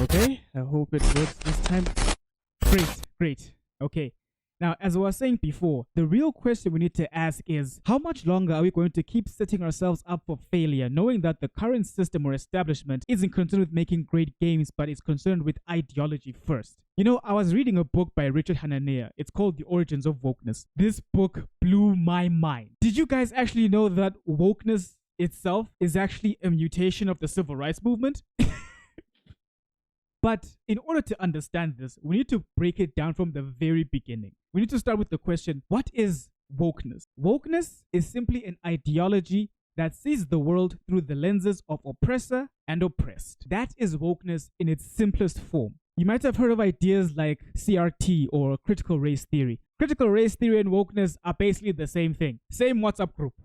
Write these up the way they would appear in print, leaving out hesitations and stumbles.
Okay, I hope it works this time. Great. Okay. Now, as I was saying before, the real question we need to ask is how much longer are we going to keep setting ourselves up for failure, knowing that the current system or establishment isn't concerned with making great games, but is concerned with ideology first? You know, I was reading a book by Richard Hanania. It's called The Origins of Wokeness. This book blew my mind. Did you guys actually know that wokeness itself is actually a mutation of the civil rights movement? But in order to understand this, we need to break it down from the very beginning. We need to start with the question, what is wokeness? Wokeness is simply an ideology that sees the world through the lenses of oppressor and oppressed. That is wokeness in its simplest form. You might have heard of ideas like CRT or critical race theory. Critical race theory and wokeness are basically the same thing. Same WhatsApp group.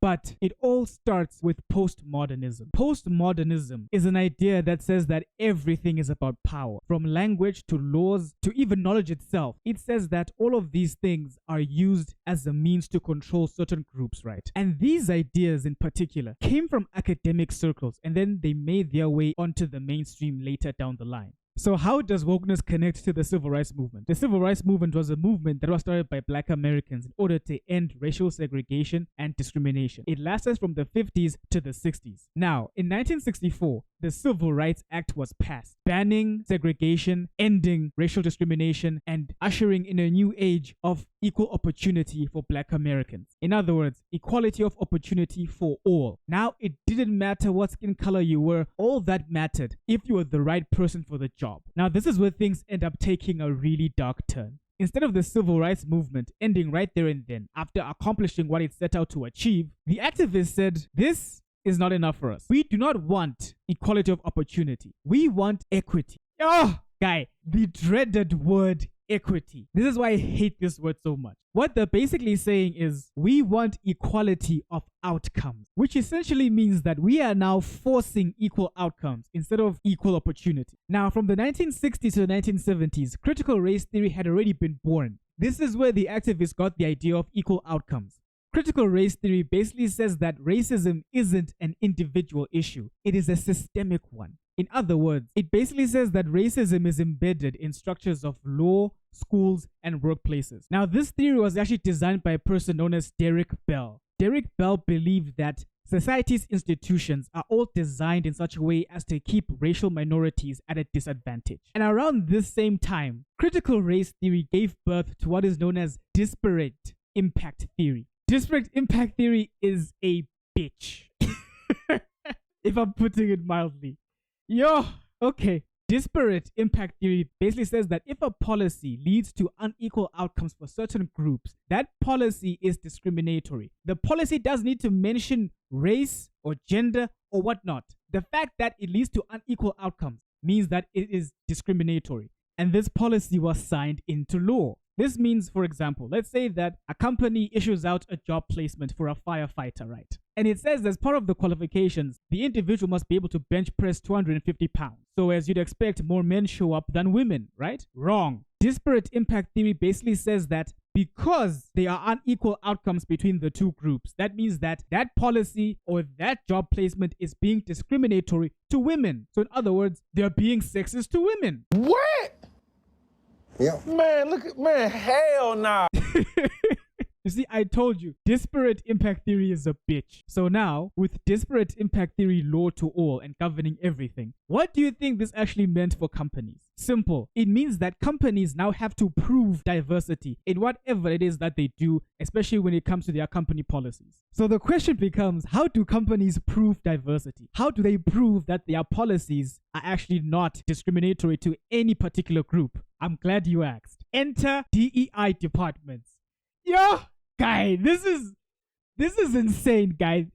But it all starts with postmodernism. Postmodernism is an idea that says that everything is about power, from language to laws to even knowledge itself. It says that all of these things are used as a means to control certain groups, right? And these ideas in particular came from academic circles, and then they made their way onto the mainstream later down the line. So how does wokeness connect to the civil rights movement? The civil rights movement was a movement that was started by Black Americans in order to end racial segregation and discrimination. It lasted from the 50s to the 60s. Now, in 1964, the Civil Rights Act was passed, banning segregation, ending racial discrimination, and ushering in a new age of equal opportunity for Black Americans. In other words, equality of opportunity for all. Now, it didn't matter what skin color you were, all that mattered if you were the right person for the job. Now, this is where things end up taking a really dark turn. Instead of the civil rights movement ending right there and then, after accomplishing what it set out to achieve, the activists said, this is not enough for us. We do not want equality of opportunity. We want equity. Oh, guy, the dreaded word equity. This is why I hate this word so much. What they're basically saying is we want equality of outcomes, which essentially means that we are now forcing equal outcomes instead of equal opportunity. Now, from the 1960s to the 1970s, critical race theory had already been born. This is where the activists got the idea of equal outcomes. Critical race theory basically says that racism isn't an individual issue, it is a systemic one. In other words, it basically says that racism is embedded in structures of law, schools, and workplaces. Now, this theory was actually designed by a person known as Derek Bell. Derek Bell believed that society's institutions are all designed in such a way as to keep racial minorities at a disadvantage. And around this same time, critical race theory gave birth to what is known as disparate impact theory. Disparate impact theory is a bitch, if I'm putting it mildly. Okay. Disparate impact theory basically says that if a policy leads to unequal outcomes for certain groups, that policy is discriminatory. The policy doesn't need to mention race or gender or whatnot. The fact that it leads to unequal outcomes means that it is discriminatory. And this policy was signed into law. This means, for example, let's say that a company issues out a job placement for a firefighter, right? And it says as part of the qualifications, the individual must be able to bench press 250 pounds. So as you'd expect, more men show up than women, right? Wrong. Disparate impact theory basically says that because there are unequal outcomes between the two groups, that means that that policy or that job placement is being discriminatory to women. So in other words, they're being sexist to women. What? Yeah. Man, hell nah. You see, I told you, disparate impact theory is a bitch. So now, with disparate impact theory law to all and governing everything, what do you think this actually meant for companies? Simple. It means that companies now have to prove diversity in whatever it is that they do, especially when it comes to their company policies. So the question becomes, how do companies prove diversity? How do they prove that their policies are actually not discriminatory to any particular group? I'm glad you asked. Enter DEI departments. Yo, guy, this is insane, guy.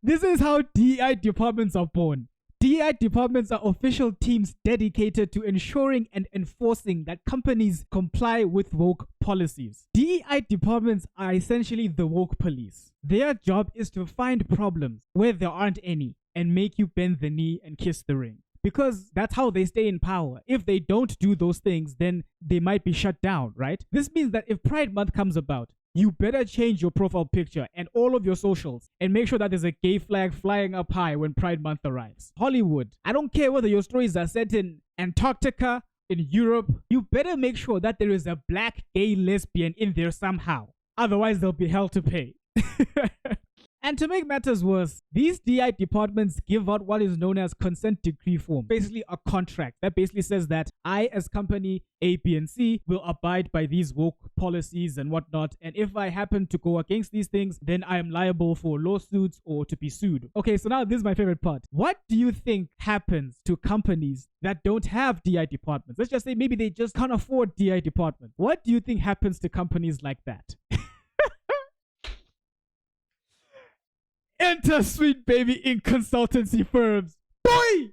This is how DEI departments are born. DEI departments are official teams dedicated to ensuring and enforcing that companies comply with woke policies. DEI departments are essentially the woke police. Their job is to find problems where there aren't any and make you bend the knee and kiss the ring. Because that's how they stay in power. If they don't do those things, then they might be shut down, right? This means that if Pride Month comes about, you better change your profile picture and all of your socials and make sure that there's a gay flag flying up high when Pride Month arrives. Hollywood, I don't care whether your stories are set in Antarctica, in Europe, you better make sure that there is a black gay lesbian in there somehow. Otherwise, there'll be hell to pay. And to make matters worse, these DI departments give out what is known as consent decree form, basically a contract that basically says that I, as company A, B, and C, will abide by these woke policies and whatnot. And if I happen to go against these things, then I am liable for lawsuits or to be sued. Okay, so now this is my favorite part. What do you think happens to companies that don't have DI departments? Let's just say maybe they just can't afford DI departments. What do you think happens to companies like that? Enter Sweet Baby in consultancy firms. Boy,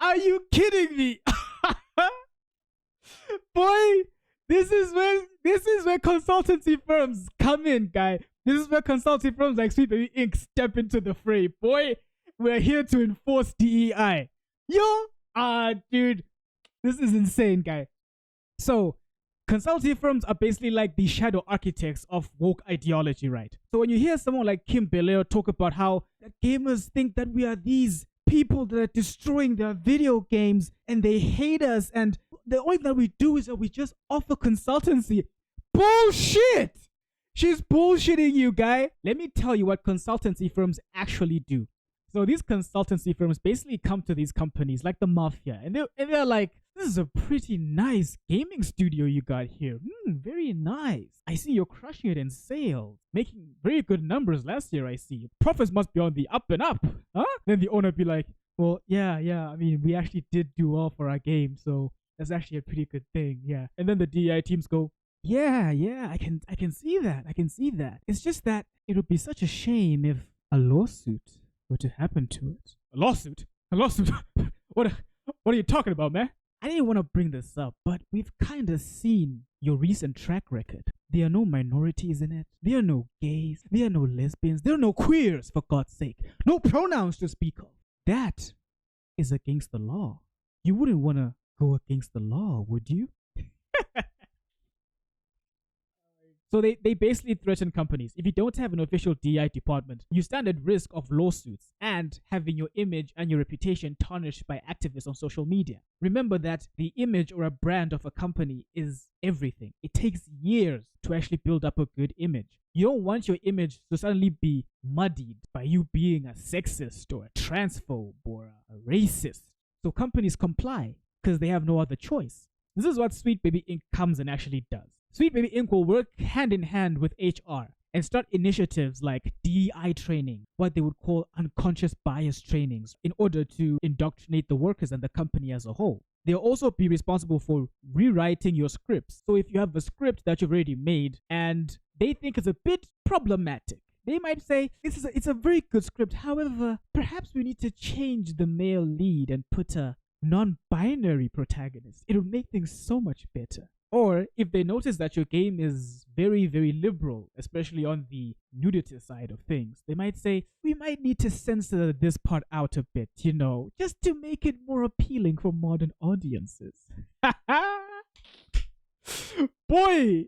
are you kidding me? Boy, this is where consultancy firms come in, guy. This is where consultancy firms like Sweet Baby Inc. step into the fray. Boy, we're here to enforce DEI. Dude, this is insane, guy. So, consulting firms are basically like the shadow architects of woke ideology, right? So when you hear someone like Kim Belair talk about how that gamers think that we are these people that are destroying their video games and they hate us and the only thing that we do is that we just offer consultancy. Bullshit! She's bullshitting you, guy. Let me tell you what consultancy firms actually do. So these consultancy firms basically come to these companies like the mafia and they're like, this is a pretty nice gaming studio you got here. Very nice. I see you're crushing it in sales. Making very good numbers last year, I see. Profits must be on the up and up. Huh? Then the owner be like, well, yeah. I mean, we actually did do well for our game. So that's actually a pretty good thing. Yeah. And then the DEI teams go, yeah, I can see that. I can see that. It's just that it would be such a shame if a lawsuit were to happen to it. A lawsuit? What are you talking about, man? I didn't want to bring this up, but we've kind of seen your recent track record. There are no minorities in it. There are no gays. There are no lesbians. There are no queers, for God's sake. No pronouns to speak of. That is against the law. You wouldn't want to go against the law, would you? So they basically threaten companies. If you don't have an official DI department, you stand at risk of lawsuits and having your image and your reputation tarnished by activists on social media. Remember that the image or a brand of a company is everything. It takes years to actually build up a good image. You don't want your image to suddenly be muddied by you being a sexist or a transphobe or a racist. So companies comply because they have no other choice. This is what Sweet Baby Inc. comes and actually does. Sweet Baby Inc. will work hand in hand with HR and start initiatives like DEI training, what they would call unconscious bias trainings, in order to indoctrinate the workers and the company as a whole. They'll also be responsible for rewriting your scripts. So if you have a script that you've already made and they think it's a bit problematic, they might say, it's a very good script. However, perhaps we need to change the male lead and put a non-binary protagonist. It'll make things so much better. Or if they notice that your game is very, very liberal, especially on the nudity side of things, they might say, we might need to censor this part out a bit, just to make it more appealing for modern audiences. Boy!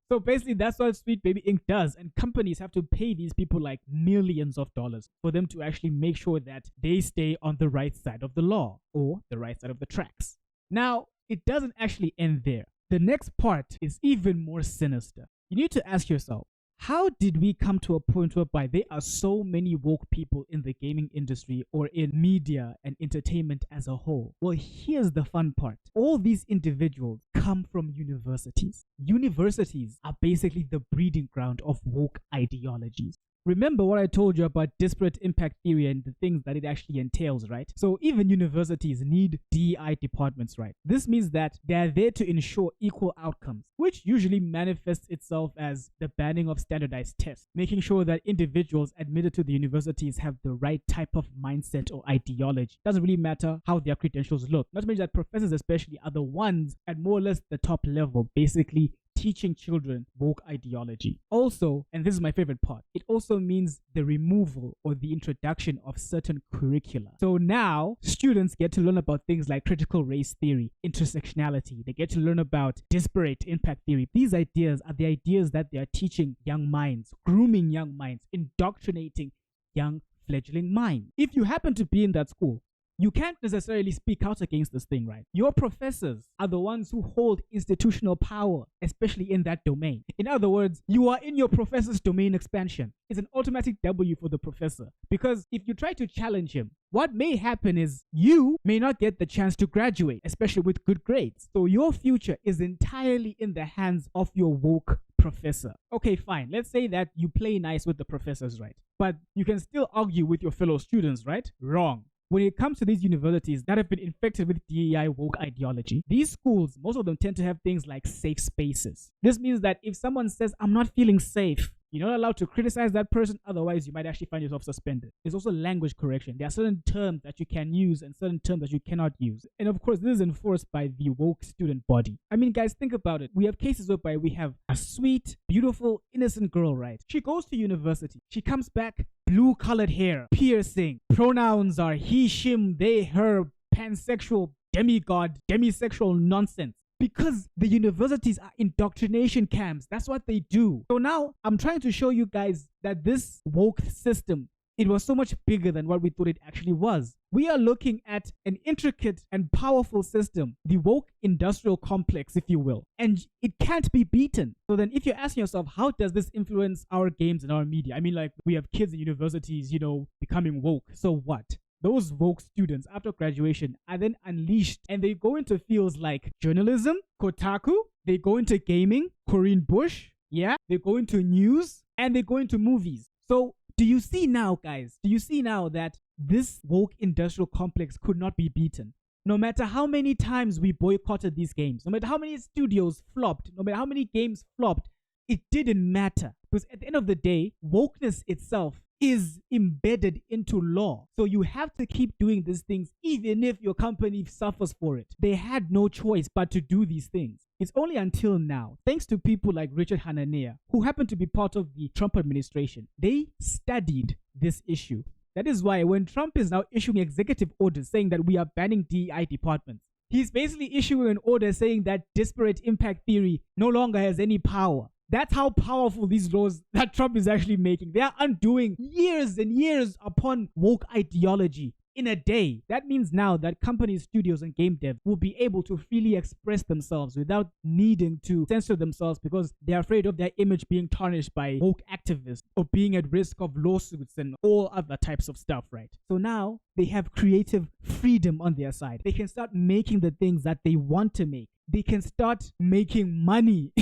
So basically, that's what Sweet Baby Inc. does, and companies have to pay these people like millions of dollars for them to actually make sure that they stay on the right side of the law, or the right side of the tracks. Now, it doesn't actually end there. The next part is even more sinister. You need to ask yourself, how did we come to a point whereby there are so many woke people in the gaming industry or in media and entertainment as a whole? Well, here's the fun part. All these individuals come from universities. Universities are basically the breeding ground of woke ideologies. Remember what I told you about disparate impact theory and the things that it actually entails, right? So even universities need DEI departments, right? This means that they are there to ensure equal outcomes, which usually manifests itself as the banning of standardized tests, making sure that individuals admitted to the universities have the right type of mindset or ideology. Doesn't really matter how their credentials look. Not to mention that professors especially are the ones at more or less the top level, basically teaching children woke ideology. Also, and this is my favorite part, it also means the removal or the introduction of certain curricula. So now students get to learn about things like critical race theory, intersectionality. They get to learn about disparate impact theory. These ideas are the ideas that they are teaching young minds, grooming young minds, indoctrinating young fledgling minds. If you happen to be in that school, you can't necessarily speak out against this thing, right? Your professors are the ones who hold institutional power, especially in that domain. In other words, you are in your professor's domain expansion. It's an automatic W for the professor, because if you try to challenge him, what may happen is you may not get the chance to graduate, especially with good grades. So your future is entirely in the hands of your woke professor. Okay, fine. Let's say that you play nice with the professors, right? But you can still argue with your fellow students, right? Wrong. When it comes to these universities that have been infected with DEI woke ideology, these schools, most of them tend to have things like safe spaces. This means that if someone says, I'm not feeling safe, you're not allowed to criticize that person, otherwise you might actually find yourself suspended. There's also language correction. There are certain terms that you can use and certain terms that you cannot use. And of course, this is enforced by the woke student body. I mean, guys, think about it. We have cases whereby we have a sweet, beautiful, innocent girl, right? She goes to university. She comes back, blue-colored hair, piercing. Pronouns are he, shim, they, her, pansexual, demigod, demisexual nonsense. Because the universities are indoctrination camps. That's what they do. So now I'm trying to show you guys that this woke system, it was so much bigger than what we thought it actually was. We are looking at an intricate and powerful system, the woke industrial complex, if you will, and it can't be beaten. So then if you're asking yourself, how does this influence our games and our media? I mean, like, we have kids in universities, becoming woke. So what? Those woke students after graduation are then unleashed and they go into fields like journalism, Kotaku, they go into gaming, Corinne Bush, yeah, they go into news, and they go into movies. So do you see now, guys? Do you see now that this woke industrial complex could not be beaten? No matter how many times we boycotted these games, no matter how many studios flopped, no matter how many games flopped, it didn't matter. Because at the end of the day, wokeness itself is embedded into law. So you have to keep doing these things even if your company suffers for it. They had no choice but to do these things. It's only until now, thanks to people like Richard Hanania, who happen to be part of the Trump administration, they studied this issue. That is why when Trump is now issuing executive orders saying that we are banning DEI departments, he's basically issuing an order saying that disparate impact theory no longer has any power. That's how powerful these laws that Trump is actually making. They are undoing years and years upon woke ideology in a day. That means now that companies, studios, and game devs will be able to freely express themselves without needing to censor themselves because they're afraid of their image being tarnished by woke activists or being at risk of lawsuits and all other types of stuff, right? So now they have creative freedom on their side. They can start making the things that they want to make. They can start making money.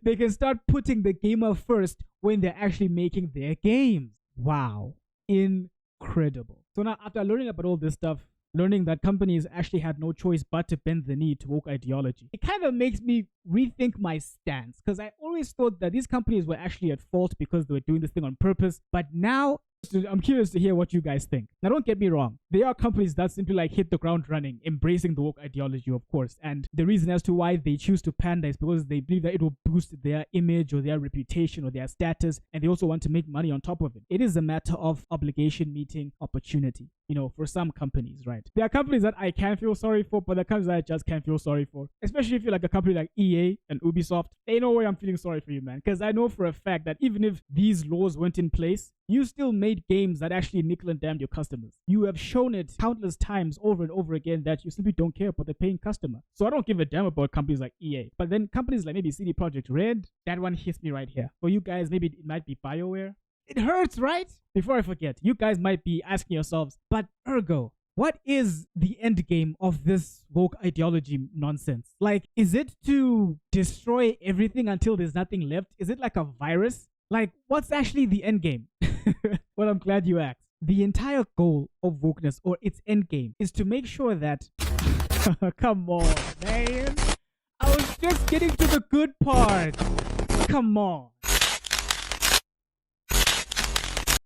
They can start putting the gamer first when they're actually making their games. Wow. Incredible. So now after learning about all this stuff, learning that companies actually had no choice but to bend the knee to woke ideology, it kind of makes me rethink my stance, because I always thought that these companies were actually at fault because they were doing this thing on purpose. But now I'm curious to hear what you guys think. Now, don't get me wrong. There are companies that simply like hit the ground running, embracing the woke ideology, of course. And the reason as to why they choose to panda is because they believe that it will boost their image or their reputation or their status. And they also want to make money on top of it. It is a matter of obligation meeting opportunity, for some companies, right? There are companies that I can feel sorry for, but there are companies that I just can't feel sorry for. Especially if you're like a company like EA and Ubisoft. Ain't no way I'm feeling sorry for you, man. Because I know for a fact that even if these laws weren't in place, you still made games that actually nickel and dimed your customers. You have shown it countless times over and over again that you simply don't care about the paying customer. So I don't give a damn about companies like EA. But then companies like maybe CD Projekt Red, that one hits me right here. For you guys, maybe it might be BioWare. It hurts, right? Before I forget, you guys might be asking yourselves, but ergo, what is the end game of this woke ideology nonsense? Like, is it to destroy everything until there's nothing left? Is it like a virus? Like, what's actually the end game? Well, I'm glad you asked. The entire goal of wokeness, or its end game, is to make sure that... Come on, man. I was just getting to the good part. Come on.